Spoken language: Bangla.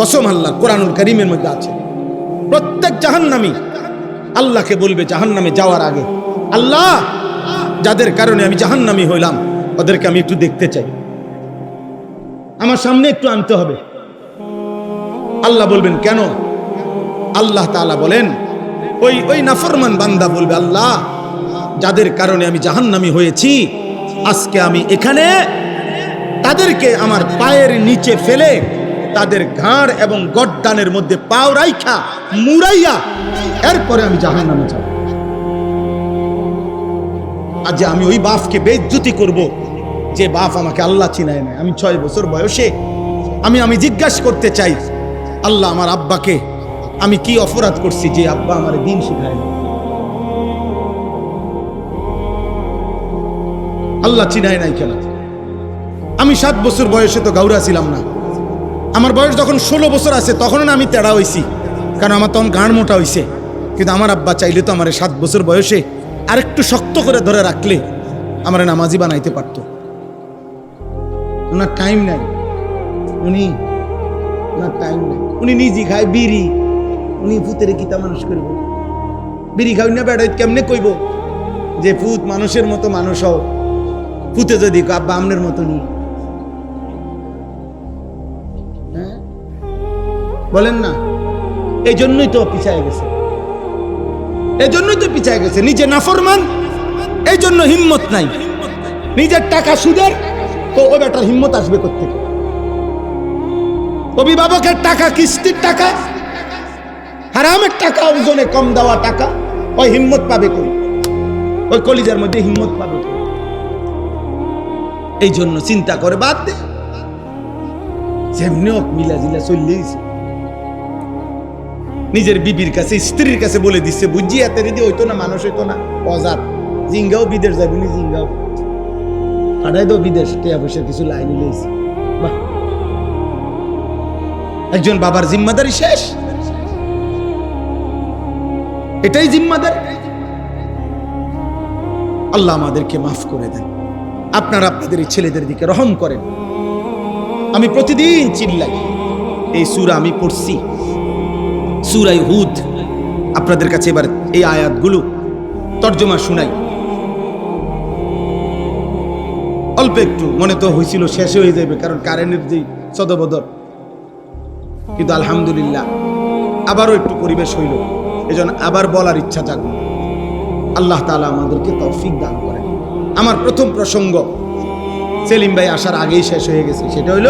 কসম আল্লাহ, কোরআনুল কারীমের মধ্যে আছে। প্রত্যেক জাহান্নামী আল্লাহকে বলবে জাহান্নামে যাওয়ার আগে, আল্লাহ যাদের কারণে আমি জাহান্নামী হইলাম ওদেরকে আমি একটু দেখতে চাই, আমার সামনে একটু আনতে হবে। আল্লাহ বলবেন কেন? আল্লাহ তাআলা বলেন ওই নাফরমান বান্দা বলবে, আল্লাহ যাদের কারণে আমি জাহান্নামী হয়েছি আজকে আমি এখানে তাদেরকে আমার পায়ের নিচে ফেলে তাদের ঘাড় এবং গর্দানের মধ্যে পাও রাইখা মুড়াইয়া এরপরে আমি জাহান্নামে যাব। আজ আমি ওই বাপকে বেইজ্জতি করব যে বাপ আমাকে আল্লাহ চিনায় না। আমি 6 বছর বয়সে আমি জিজ্ঞাসা করতে চাই, আল্লাহ আমার আব্বাকে আমি কি অপরাধ করছি যে আব্বা আমার দিন শিখায় না? আল্লাহ চিনায় নাই কেন? আমি 7 বছর বয়সে তো গাউরা ছিলাম না। আমার বয়স যখন 16 বছর আছে তখন আমি তেড়া হইছি, কারণ আমার তখন গাঁড় মোটা হইছে। কিন্তু আমার আব্বা চাইলে তো আমার 7 বছর বয়সে আরেকটু শক্ত করে ধরে রাখলে আমার নামাজি বানাইতে পারত। ওনার টাইম নাই, ওনার টাইম নাই। উনি নিজে খায় বিড়ি, উনি ভূতের কিতা মানুষ করব? বিড়ি খাই না বেড়াই কেমনে কইব যে ভূত মানুষের মতো মানুষ হও? ভূতে যদি আব্বা আমনের মতো নি, হ্যাঁ বলেন না? এই জন্যই তো পিছায় গেছে, এই জন্যই তো পিছায় গেছে। নিজে নাফরমান, এই জন্য হিম্মত নাই। নিজের টাকা সুদের, তো ওই বেটার হিম্মত আসবে কোত্থেকে? অভিভাবকের টাকা, কিস্তির টাকা, হারামের টাকা, ওজনে কম দেওয়া টাকা, ওই হিম্মত পাবে কই? ওই কলিজার মধ্যে হিম্মত পাবে কই? এই জন্য চিন্তা করে বাদ দে, যেমনি হোক মিলা জিলা চললেইছে। নিজের বিবির কাছে, স্ত্রীর কাছে বলে দিচ্ছে, বুঝছি এত দিদি হইতো না, মানুষ হইতো না, অজাত জিঙ্গাও বিদেশ যাবি নি, জিঙ্গাও পাঠাই দাও বিদেশ, টিয়া পয়সার কিছু লাইনে লইছে। বাহ, একজন বাবার জিম্মাদারি শেষ, এটাই জিম্মাদার। আল্লাহ আমাদেরকে মাফ করে দেন। আপনারা আপনাদের এই ছেলেদের দিকে রহম করেন। আমি প্রতিদিন চিল্লাই, এই সূরা আমি পড়ছি, সূরা হুদ। আপনাদের কাছে এবার এই আয়াতগুলো তর্জমা শুনাই। অল্প একটু মনে তো হয়েছিল শেষ হয়ে যাবে, কারণ কারেন্টের যে সদবদল, কিন্তু আলহামদুলিল্লাহ আবারও একটু পরিবেশ হইল, এজন্য আবার বলার ইচ্ছা জাগল। আল্লাহ তাআলা আমাদেরকে তৌফিক দান করেন। আমার প্রথম প্রসঙ্গ সেলিম ভাই আসার আগেই শেষ হয়ে গেছে, সেটা হইল